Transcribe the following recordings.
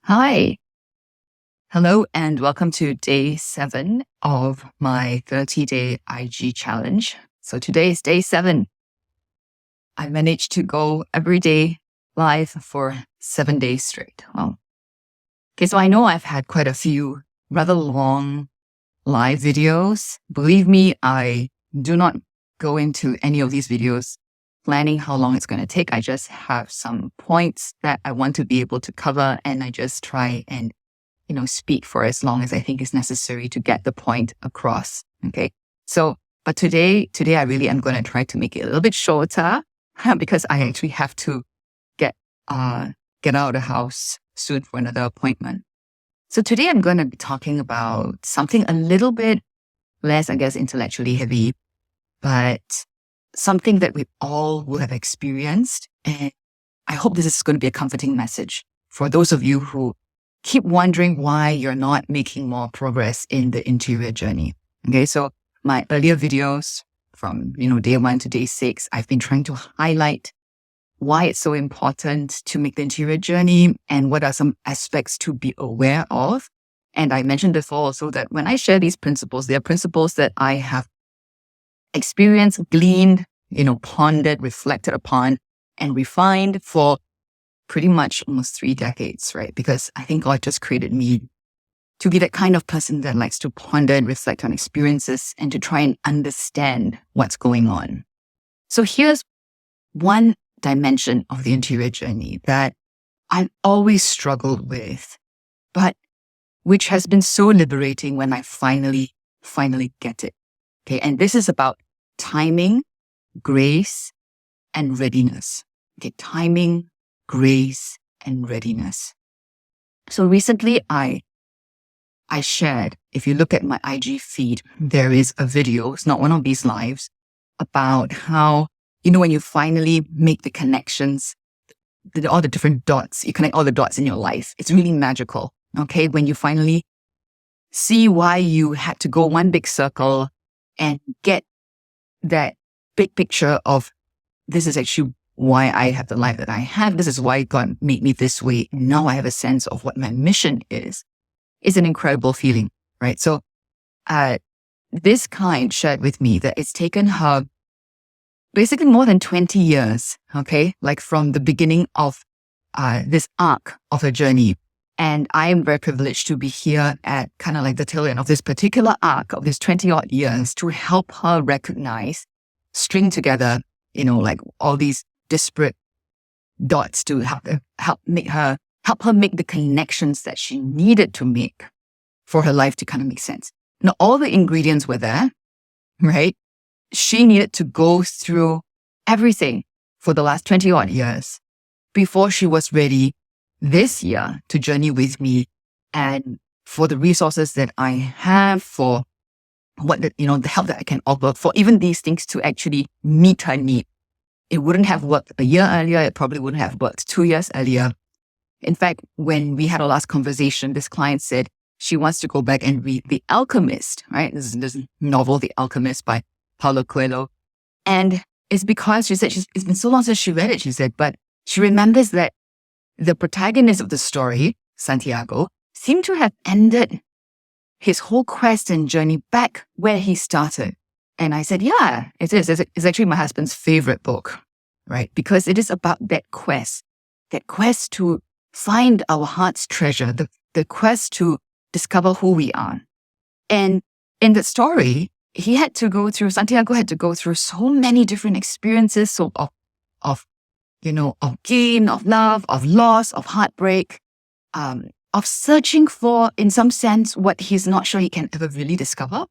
Hi. Hello, and welcome to day 7 of my 30-day IG challenge. So today is day 7. I managed to go every day live for 7 days straight. Wow. Okay, so I know I've had quite a few rather long live videos. Believe me, I do not go into any of these videos planning how long it's going to take. I just have some points that I want to be able to cover, and I just try and speak for as long as I think is necessary to get the point across. Okay. So, but today I really am going to try to make it a little bit shorter because I actually have to get out of the house soon for another appointment. So today I'm going to be talking about something a little bit less, I guess, intellectually heavy, but something that we all will have experienced. And I hope this is going to be a comforting message for those of you who keep wondering why you're not making more progress in the interior journey. Okay, so my earlier videos from, day 1 to day 6, I've been trying to highlight why it's so important to make the interior journey and what are some aspects to be aware of. And I mentioned before also that when I share these principles, they are principles that I have experienced, gleaned, pondered, reflected upon, and refined for pretty much almost 3 decades, right? Because I think God just created me to be that kind of person that likes to ponder and reflect on experiences and to try and understand what's going on. So here's one dimension of the interior journey that I've always struggled with, but which has been so liberating when I finally get it. Okay. And this is about timing, grace, and readiness. Okay. Timing, grace, and readiness. So recently I shared, if you look at my IG feed, there is a video, it's not one of these lives, about how, when you finally make the connections, all the different dots, you connect all the dots in your life. It's really magical. Okay. When you finally see why you had to go one big circle and get that big picture of this is actually why I have the life that I have. This is why God made me this way. And now I have a sense of what my mission is. It's an incredible feeling, right? So, this client shared with me that it's taken her basically more than 20 years, okay? Like from the beginning of, this arc of her journey. And I am very privileged to be here at kind of like the tail end of this particular arc of this 20 odd years to help her recognize, string together, like all these disparate dots to help her make the connections that she needed to make for her life to kind of make sense. Now, all the ingredients were there, right? She needed to go through everything for the last 20 odd years before she was ready this year to journey with me and for the resources that I have, for what the help that I can offer, for even these things to actually meet her need. It wouldn't have worked a year earlier. It probably wouldn't have worked 2 years earlier. In fact, when we had our last conversation, this client said she wants to go back and read The Alchemist, right? This novel, The Alchemist by Paulo Coelho. And it's because she said it's been so long since she read it, she said, but she remembers that the protagonist of the story, Santiago, seemed to have ended his whole quest and journey back where he started. And I said, yeah, it is. It's actually my husband's favorite book, right? Because it is about that quest to find our heart's treasure, the quest to discover who we are. And in the story, Santiago had to go through so many different experiences of gain, of love, of loss, of heartbreak, of searching for, in some sense, what he's not sure he can ever really discover.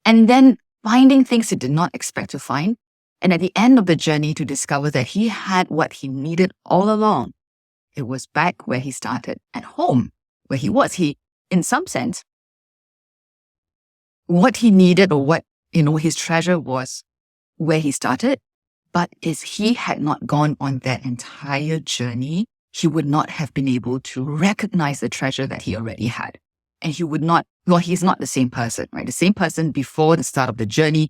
And then finding things he did not expect to find. And at the end of the journey to discover that he had what he needed all along. It was back where he started, at home, where he was. In some sense, what he needed or what, his treasure was where he started. But if he had not gone on that entire journey, he would not have been able to recognize the treasure that he already had. And he's not the same person, right? The same person before the start of the journey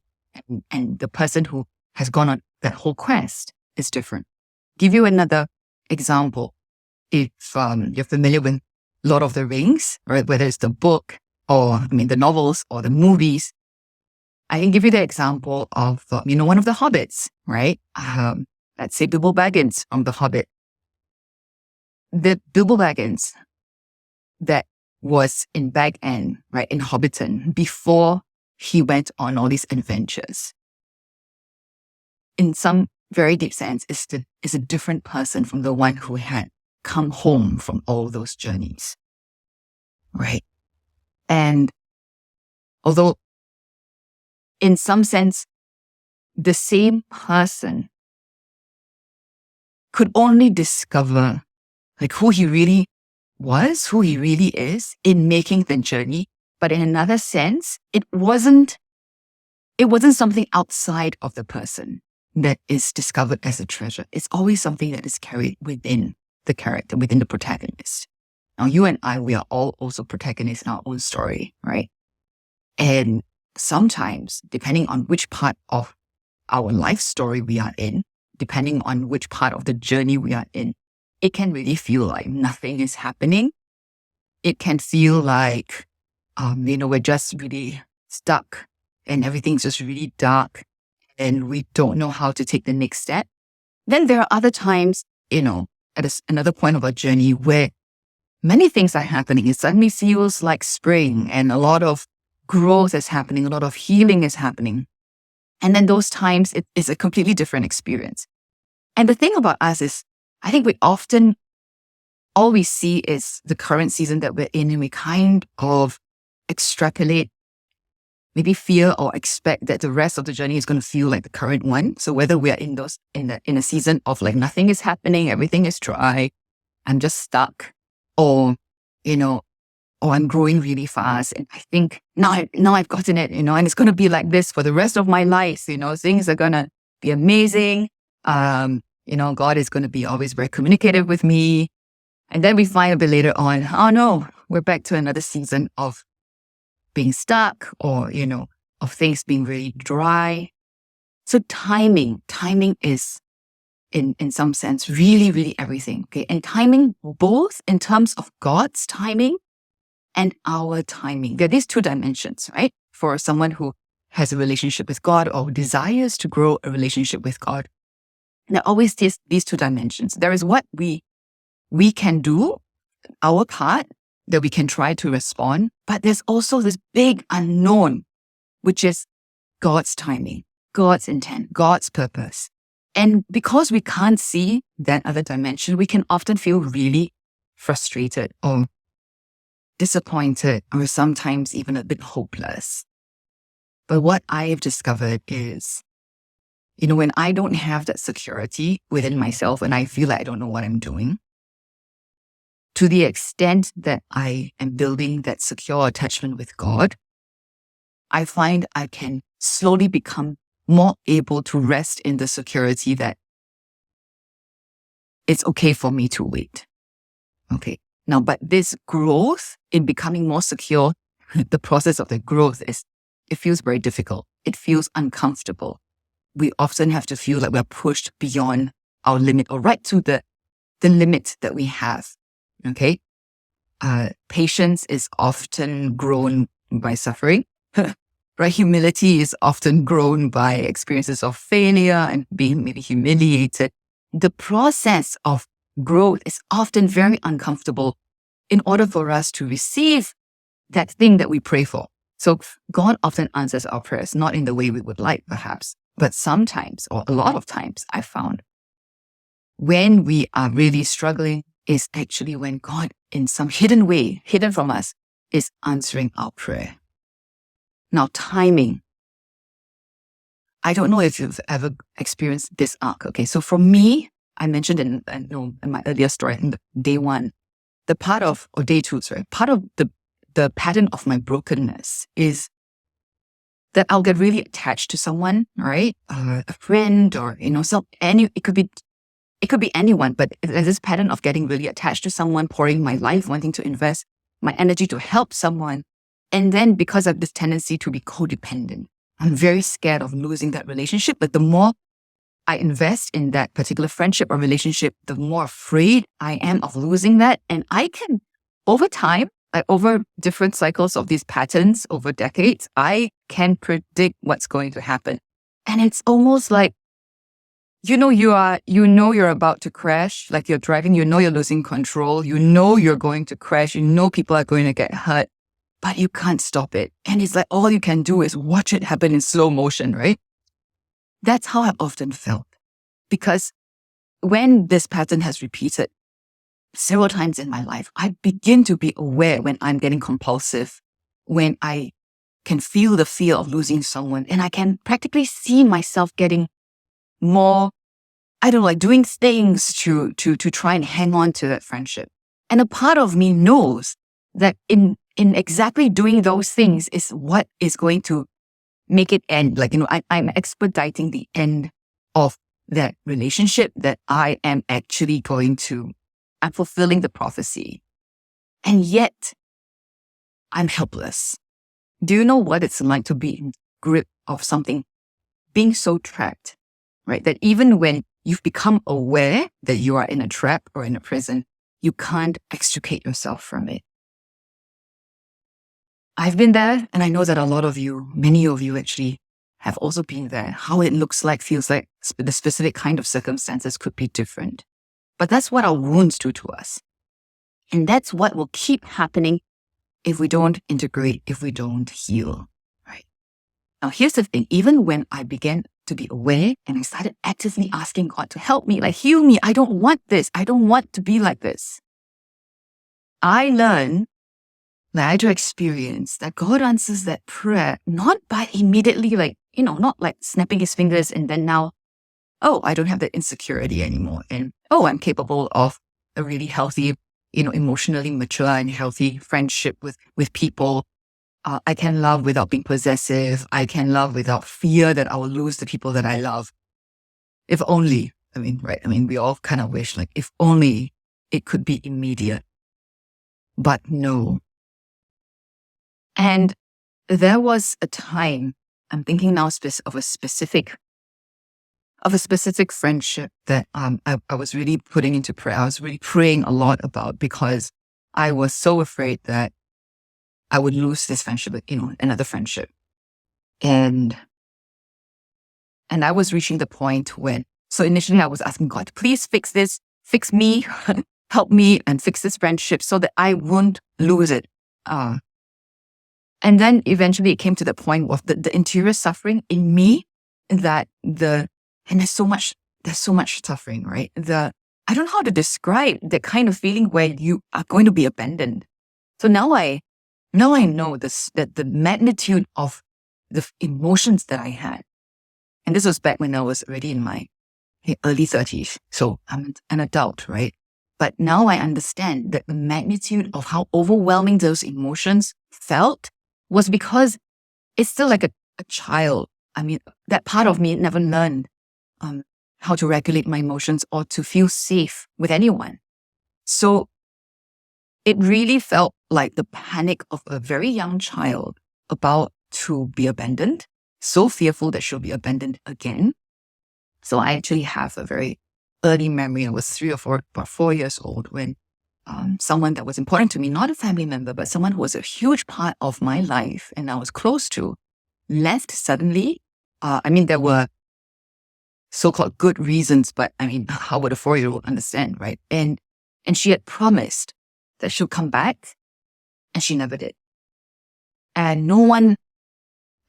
and the person who has gone on that whole quest is different. Give you another example. If you're familiar with Lord of the Rings, right? Whether it's the book or, the novels or the movies. I can give you the example of, one of the hobbits, right? Let's say Bilbo Baggins from The Hobbit. The Bilbo Baggins that was in Bag End, right, in Hobbiton, before he went on all these adventures, in some very deep sense, is a different person from the one who had come home from all those journeys, right? And although in some sense, the same person could only discover like who he really was, who he really is in making the journey. But in another sense, it wasn't something outside of the person that is discovered as a treasure. It's always something that is carried within the character, within the protagonist. Now, you and I, we are all also protagonists in our own story, right? And sometimes, depending on which part of our life story we are in, depending on which part of the journey we are in, it can really feel like nothing is happening. It can feel like, we're just really stuck and everything's just really dark and we don't know how to take the next step. Then there are other times, at another point of our journey where many things are happening. It suddenly feels like spring and a lot of growth is happening, a lot of healing is happening. And then those times, it is a completely different experience. And the thing about us is, I think all we see is the current season that we're in, and we kind of extrapolate, maybe fear or expect that the rest of the journey is going to feel like the current one. So whether we are in a season of like nothing is happening, everything is dry, I'm just stuck, or I'm growing really fast, and I think now I've gotten it, and it's going to be like this for the rest of my life. Things are going to be amazing. God is going to be always very communicative with me. And then we find a bit later on, oh no, we're back to another season of being stuck or, of things being really dry. So timing is in some sense really, really everything. Okay. And timing both in terms of God's timing and our timing. There are these two dimensions, right? For someone who has a relationship with God or desires to grow a relationship with God, there are always these two dimensions. There is what we can do, our part, that we can try to respond, but there's also this big unknown, which is God's timing, God's intent, God's purpose. And because we can't see that other dimension, we can often feel really frustrated or disappointed, or sometimes even a bit hopeless. But what I have discovered is, when I don't have that security within myself and I feel like I don't know what I'm doing, to the extent that I am building that secure attachment with God, I find I can slowly become more able to rest in the security that it's okay for me to wait. Okay. Now, but this growth in becoming more secure, the process of the growth it feels very difficult. It feels uncomfortable. We often have to feel like we're pushed beyond our limit or right to the limit that we have. Okay. Patience is often grown by suffering, right? Humility is often grown by experiences of failure and being maybe humiliated. The process of growth is often very uncomfortable in order for us to receive that thing that we pray for. So God often answers our prayers, not in the way we would like, perhaps, but sometimes, or a lot of times, I found when we are really struggling is actually when God, in some hidden way, hidden from us, is answering our prayer. Now, timing. I don't know if you've ever experienced this arc. Okay, so for me, I mentioned in my earlier story, in day one, the part of, or day two, sorry, part of the pattern of my brokenness is that I'll get really attached to someone, right? A friend, or it could be anyone, but there's this pattern of getting really attached to someone, pouring my life, wanting to invest my energy to help someone. And then because of this tendency to be codependent, I'm very scared of losing that relationship. But the more I invest in that particular friendship or relationship, the more afraid I am of losing that. And I can over time, like over different cycles of these patterns over decades, I can predict what's going to happen. And it's almost like, you're about to crash, like you're driving, you're losing control, you're going to crash, people are going to get hurt, but you can't stop it. And it's like all you can do is watch it happen in slow motion, right? That's how I've often felt. Because when this pattern has repeated several times in my life, I begin to be aware when I'm getting compulsive, when I can feel the fear of losing someone, and I can practically see myself getting more, like doing things to try and hang on to that friendship. And a part of me knows that in exactly doing those things is what is going to make it end. I'm expediting the end of that relationship that I am actually I'm fulfilling the prophecy. And yet I'm helpless. Do you know what it's like to be in grip of something, being so trapped, right? That even when you've become aware that you are in a trap or in a prison, you can't extricate yourself from it. I've been there, and I know that a lot of you, many of you actually have also been there. How it looks like, feels like the specific kind of circumstances could be different. But that's what our wounds do to us. And that's what will keep happening if we don't integrate, if we don't heal, right? Now, here's the thing. Even when I began to be aware and I started actively asking God to help me, like heal me, I don't want this. I don't want to be like this. I learned that I had to experience that God answers that prayer, not by immediately not like snapping his fingers and then now, I don't have that insecurity anymore. And, I'm capable of a really healthy, emotionally mature and healthy friendship with people. I can love without being possessive. I can love without fear that I will lose the people that I love. If only, we all kind of wish, like, if only it could be immediate. But no. And there was a time, I'm thinking now of a specific friendship that I was really putting into prayer. I was really praying a lot about, because I was so afraid that I would lose this friendship, another friendship. And I was reaching the point when, so initially I was asking God, please fix this, fix me, help me and fix this friendship so that I won't lose it. And then eventually it came to the point of the interior suffering in me, and there's so much suffering, right? I don't know how to describe the kind of feeling where you are going to be abandoned. So now I know that the magnitude of the emotions that I had, and this was back when I was already in my early 30s. So I'm an adult, right? But now I understand that the magnitude of how overwhelming those emotions felt was because it's still like a child. That part of me never learned how to regulate my emotions or to feel safe with anyone. So it really felt like the panic of a very young child about to be abandoned, so fearful that she'll be abandoned again. So I actually have a very early memory. I was about 4 years old when someone that was important to me, not a family member, but someone who was a huge part of my life and I was close to, left suddenly. There were so-called good reasons, but how would a 4-year-old understand, right? And she had promised that she'll come back, and she never did. And no one,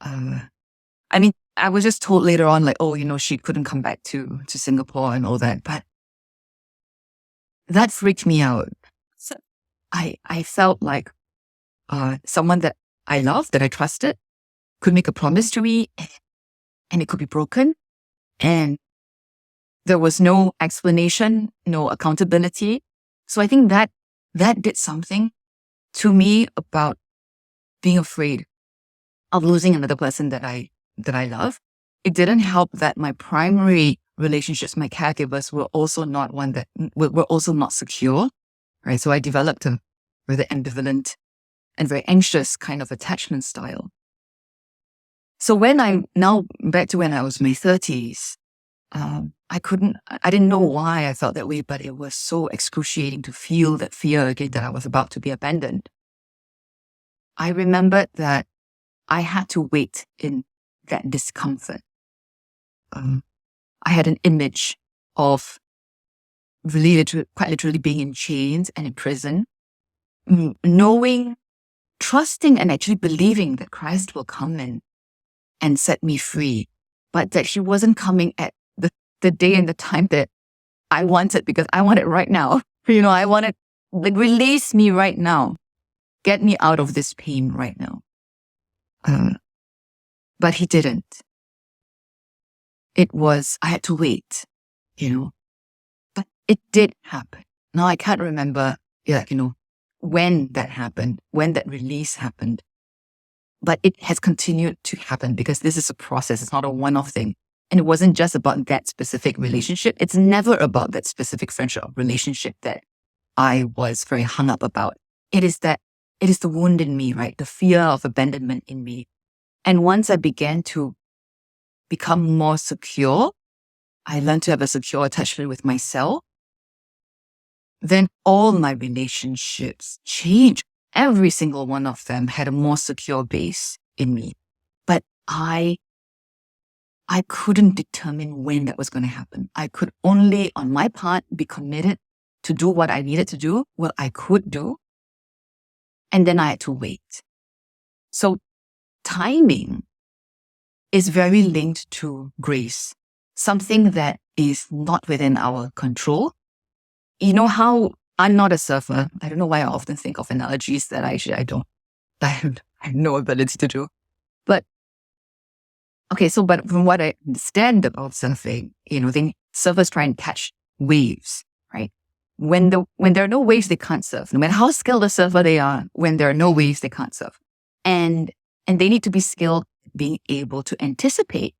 I was just told later on, like, she couldn't come back to Singapore and all that, but that freaked me out. So I felt like someone that I loved, that I trusted, could make a promise to me, and it could be broken. And there was no explanation, no accountability. So I think that did something to me about being afraid of losing another person that I love. It didn't help that my primary relationships, my caregivers, were also not were also not secure, right? So I developed a rather ambivalent and very anxious kind of attachment style. So when I'm now back to when I was in my 30s, I didn't know why I felt that way, but it was so excruciating to feel that fear again that I was about to be abandoned. I remembered that I had to wait in that discomfort. I had an image of quite literally being in chains and in prison, knowing, trusting, and actually believing that Christ will come in and set me free, but that he wasn't coming at the day and the time that I wanted, because I want it right now. I wanted, release me right now. Get me out of this pain right now. But he didn't. I had to wait, but it did happen. Now I can't remember, when that happened, when that release happened, but it has continued to happen because this is a process. It's not a one-off thing. And it wasn't just about that specific relationship. It's never about that specific friendship or relationship that I was very hung up about. It is the wound in me, right? The fear of abandonment in me. And once I began to become more secure, I learned to have a secure attachment with myself. Then all my relationships changed. Every single one of them had a more secure base in me. But I couldn't determine when that was going to happen. I could only, on my part, be committed to do what I needed to do, what I could do. And then I had to wait. So timing is very linked to grace, something that is not within our control. You know how I'm not a surfer. I don't know why I often think of analogies that I have no ability to do. But from what I understand about surfing, surfers try and catch waves, right? When there are no waves, they can't surf. No matter how skilled a surfer they are, when there are no waves, they can't surf. And they need to be skilled being able to anticipate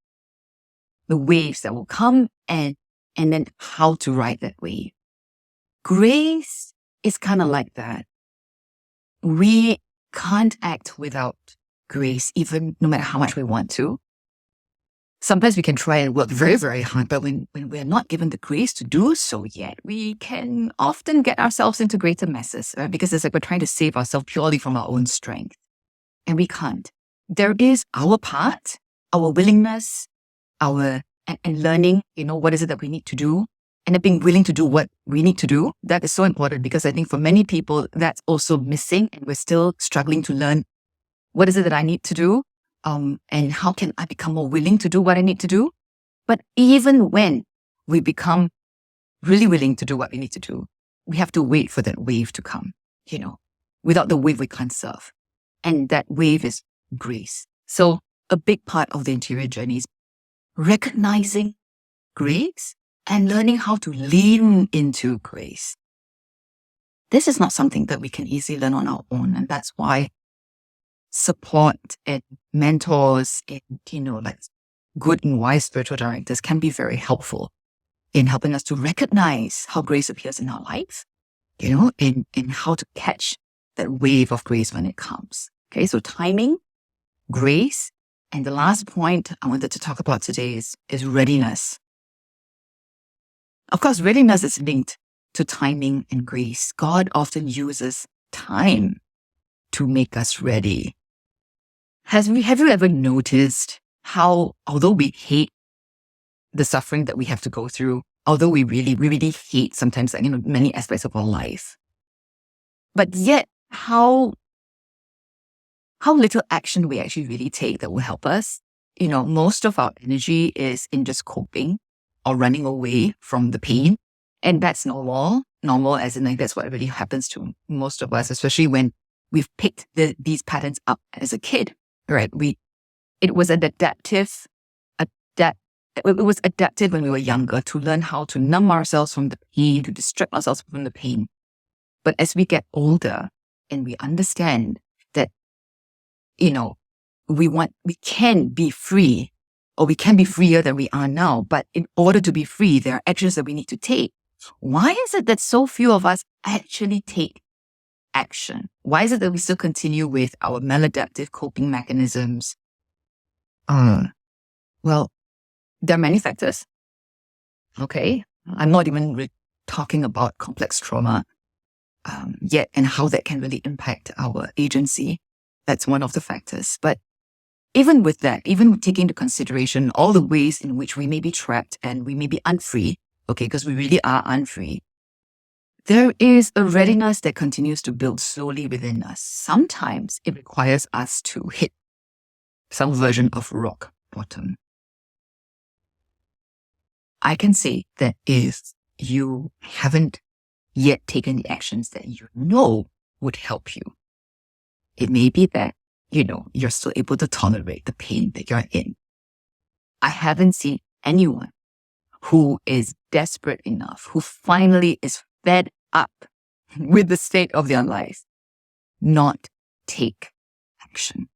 the waves that will come and then how to ride that wave. Grace is kind of like that. We can't act without grace, even no matter how much we want to. Sometimes we can try and work very, very hard, but when we're not given the grace to do so yet, we can often get ourselves into greater messes, right? Because it's like we're trying to save ourselves purely from our own strength. And we can't. There is our part, our willingness, and learning, what is it that we need to do? And then being willing to do what we need to do. That is so important because I think for many people, that's also missing. And we're still struggling to learn what is it that I need to do? And how can I become more willing to do what I need to do? But even when we become really willing to do what we need to do, we have to wait for that wave to come. Without the wave, we can't surf. And that wave is grace. So a big part of the interior journey is recognizing grace and learning how to lean into grace. This is not something that we can easily learn on our own. And that's why support and mentors and, good and wise spiritual directors can be very helpful in helping us to recognize how grace appears in our life, and how to catch that wave of grace when it comes. Okay, so timing, grace, and the last point I wanted to talk about today is readiness. Of course, readiness is linked to timing and grace. God often uses time to make us ready. Have you ever noticed how, although we hate the suffering that we have to go through, although we really hate sometimes, many aspects of our life, but yet how little action we actually really take that will help us? Most of our energy is in just coping or running away from the pain. And that's normal as in that's what really happens to most of us, especially when we've picked these patterns up as a kid. Right. It was adaptive when we were younger to learn how to numb ourselves from the pain, to distract ourselves from the pain. But as we get older and we understand that, we can be free, or we can be freer than we are now. But in order to be free, there are actions that we need to take. Why is it that so few of us actually take action? Why is it that we still continue with our maladaptive coping mechanisms? Well, there are many factors. Okay. I'm not even talking about complex trauma yet and how that can really impact our agency. That's one of the factors. But even with that, even taking into consideration all the ways in which we may be trapped and we may be unfree, okay, because we really are unfree, there is a readiness that continues to build slowly within us. Sometimes it requires us to hit some version of rock bottom. I can say that if you haven't yet taken the actions that you know would help you, it may be that, you're still able to tolerate the pain that you're in. I haven't seen anyone who is desperate enough, who finally is fed up with the state of their life, not take action.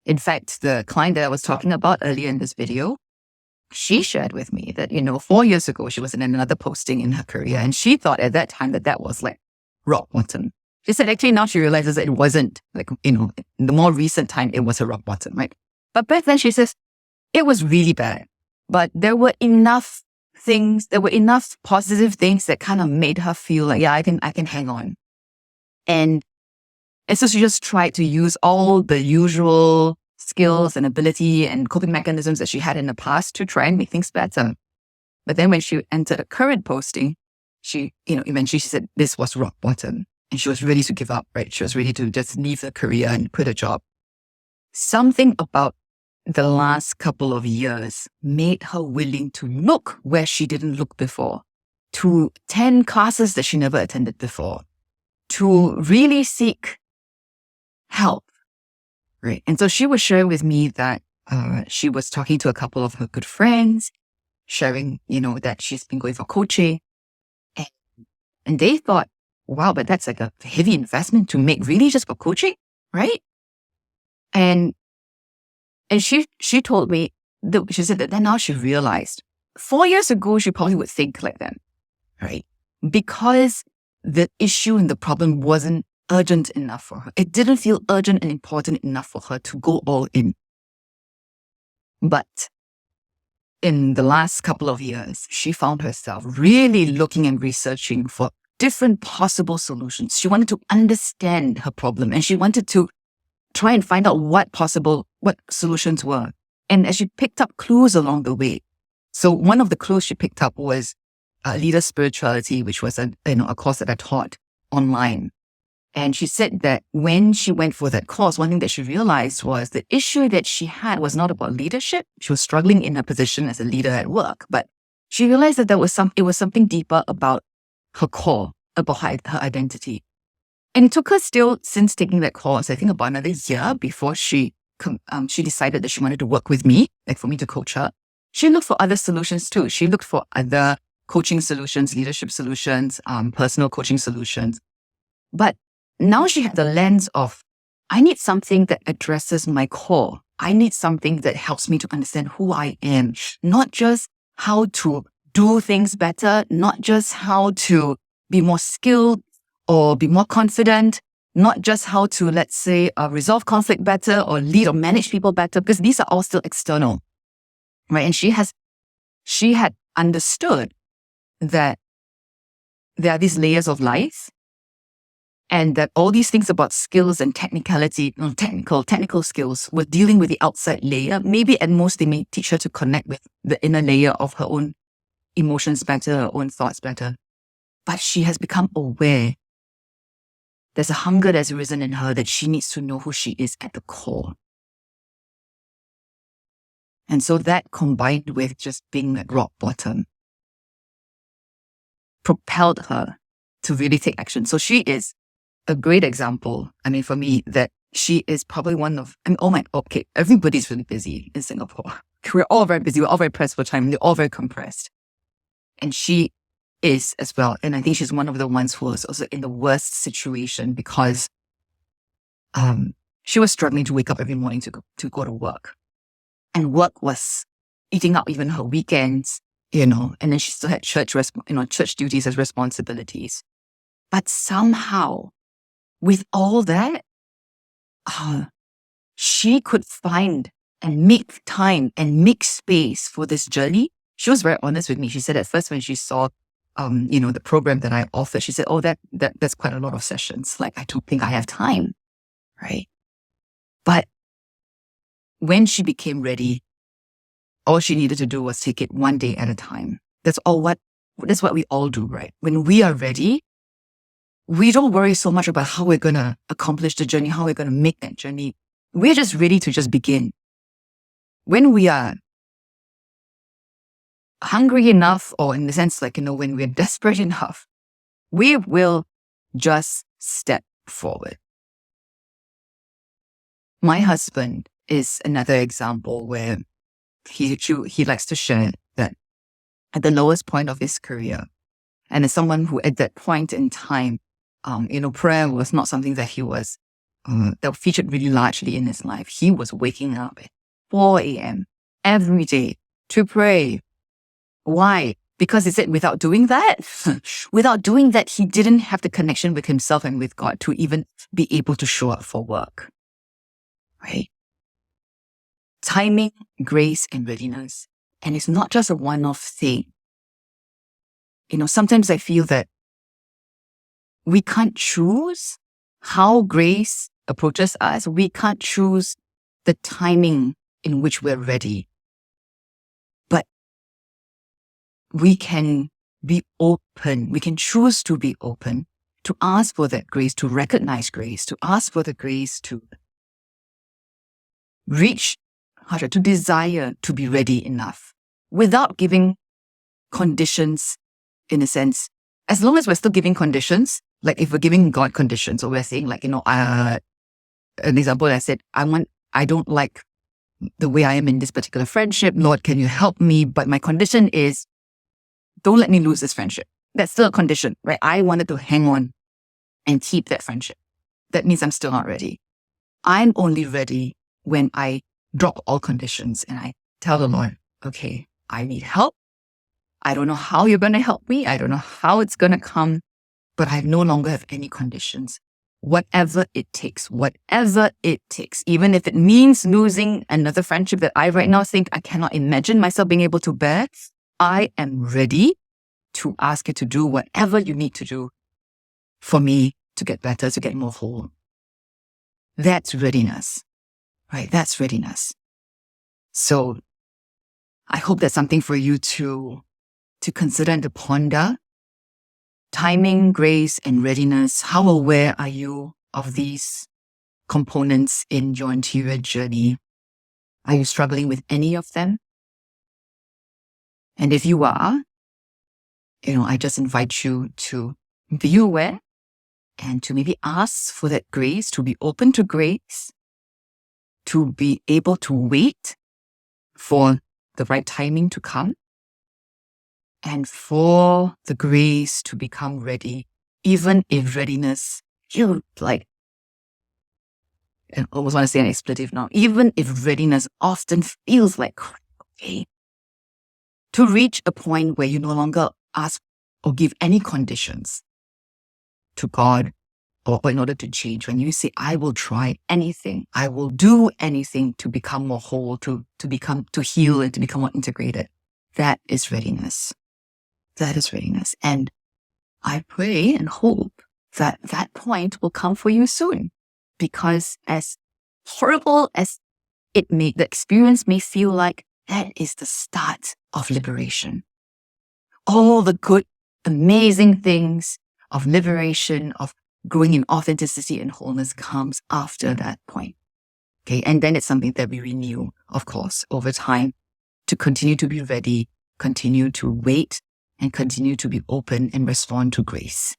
In fact, the client that I was talking about earlier in this video, she shared with me that, 4 years ago, she was in another posting in her career, and she thought at that time that was like rock bottom. She said actually now she realizes that it wasn't, like, in the more recent time, it was a rock bottom, right? But back then she says, it was really bad, but there were enough positive things that kind of made her feel like, yeah, I can hang on. And so she just tried to use all the usual skills and ability and coping mechanisms that she had in the past to try and make things better. But then when she entered a current posting, she, eventually she said this was rock bottom and she was ready to give up, right? She was ready to just leave the career and quit a job. Something about the last couple of years made her willing to look where she didn't look before, to attend classes that she never attended before, to really seek help, right? And so she was sharing with me that she was talking to a couple of her good friends, sharing, that she's been going for coaching. And they thought, wow, but that's like a heavy investment to make really just for coaching, right? And she told me, she said that then now she realized 4 years ago, she probably would think like that, right? Because the issue and the problem wasn't urgent enough for her. It didn't feel urgent and important enough for her to go all in. But in the last couple of years, she found herself really looking and researching for different possible solutions. She wanted to understand her problem and she wanted to try and find out what solutions were. And as she picked up clues along the way, so one of the clues she picked up was leader spirituality, which was a course that I taught online. And she said that when she went for that course, one thing that she realized was the issue that she had was not about leadership. She was struggling in her position as a leader at work, but she realized that it was something deeper about her core, about her identity. And it took her still, since taking that course, I think about another year before she decided that she wanted to work with me, like for me to coach her. She looked for other solutions too. She looked for other coaching solutions, leadership solutions, personal coaching solutions. But now she had the lens of, I need something that addresses my core. I need something that helps me to understand who I am, not just how to do things better, not just how to be more skilled or be more confident, not just how to, let's say, resolve conflict better or lead or manage people better, because these are all still external, right? And she had understood that there are these layers of life, and that all these things about skills and technicality, technical skills, were dealing with the outside layer. Maybe at most they may teach her to connect with the inner layer of her own emotions better, her own thoughts better. But she has become aware. There's a hunger that's arisen in her that she needs to know who she is at the core. And so that, combined with just being at rock bottom, propelled her to really take action. So she is a great example, for me, that she is probably one of, everybody's really busy in Singapore. We're all very busy. We're all very pressed for time. We're all very compressed. And she is as well. And I think she's one of the ones who was also in the worst situation because she was struggling to wake up every morning to go to work. And work was eating up even her weekends, and then she still had church duties as responsibilities. But somehow, with all that, she could find and make time and make space for this journey. she was very honest with me. She said at first when she saw, the program that I offered, she said, oh, that's quite a lot of sessions. Like, I don't think I have time. Right. But when she became ready, all she needed to do was take it one day at a time. That's what we all do, right? When we are ready, we don't worry so much about how we're going to accomplish the journey, how we're going to make that journey. We're just ready to just begin. When we are hungry enough, or in the sense, like, when we're desperate enough, we will just step forward. My husband is another example where he likes to share that at the lowest point of his career, and as someone who at that point in time, prayer was not something that he was, that featured really largely in his life. He was waking up at 4 a.m. every day to pray. Why? Because he said without doing that, he didn't have the connection with himself and with God to even be able to show up for work. Right? Timing, grace, and readiness. And it's not just a one-off thing. Sometimes I feel that we can't choose how grace approaches us. We can't choose the timing in which we're ready. But we can be open. We can choose to be open, to ask for that grace, to recognize grace, to ask for the grace to reach, to desire to be ready enough without giving conditions, in a sense. As long as we're still giving conditions, like if we're giving God conditions, or we're saying like, an example, I said, I don't like the way I am in this particular friendship. Lord, can you help me? But my condition is, don't let me lose this friendship. That's still a condition, right? I wanted to hang on and keep that friendship. That means I'm still not ready. I'm only ready when I drop all conditions and I tell the Lord, okay, I need help. I don't know how you're going to help me. I don't know how it's going to come, but I no longer have any conditions. Whatever it takes, even if it means losing another friendship that I right now think I cannot imagine myself being able to bear, I am ready to ask you to do whatever you need to do for me to get better, to get more whole. That's readiness, right? That's readiness. So I hope that's something for you to consider and to ponder. Timing, grace, and readiness. How aware are you of these components in your interior journey? Are you struggling with any of them? And if you are, I just invite you to be aware and to maybe ask for that grace, to be open to grace, to be able to wait for the right timing to come, and for the grace to become ready, even if readiness, I almost want to say an expletive now, even if readiness often feels like, okay, to reach a point where you no longer ask or give any conditions to God or in order to change. When you say, I will try anything, I will do anything to become more whole, to heal and to become more integrated. That is readiness. That is readiness. And I pray and hope that that point will come for you soon, because as horrible as the experience may feel like, that is the start of liberation. All the good, amazing things of liberation, of growing in authenticity and wholeness comes after that point. Okay. And then it's something that we renew, of course, over time, to continue to be ready, continue to wait, and continue to be open and respond to grace.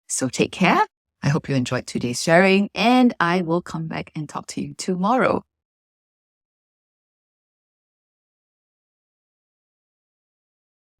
So take care. I hope you enjoyed today's sharing, and I will come back and talk to you tomorrow.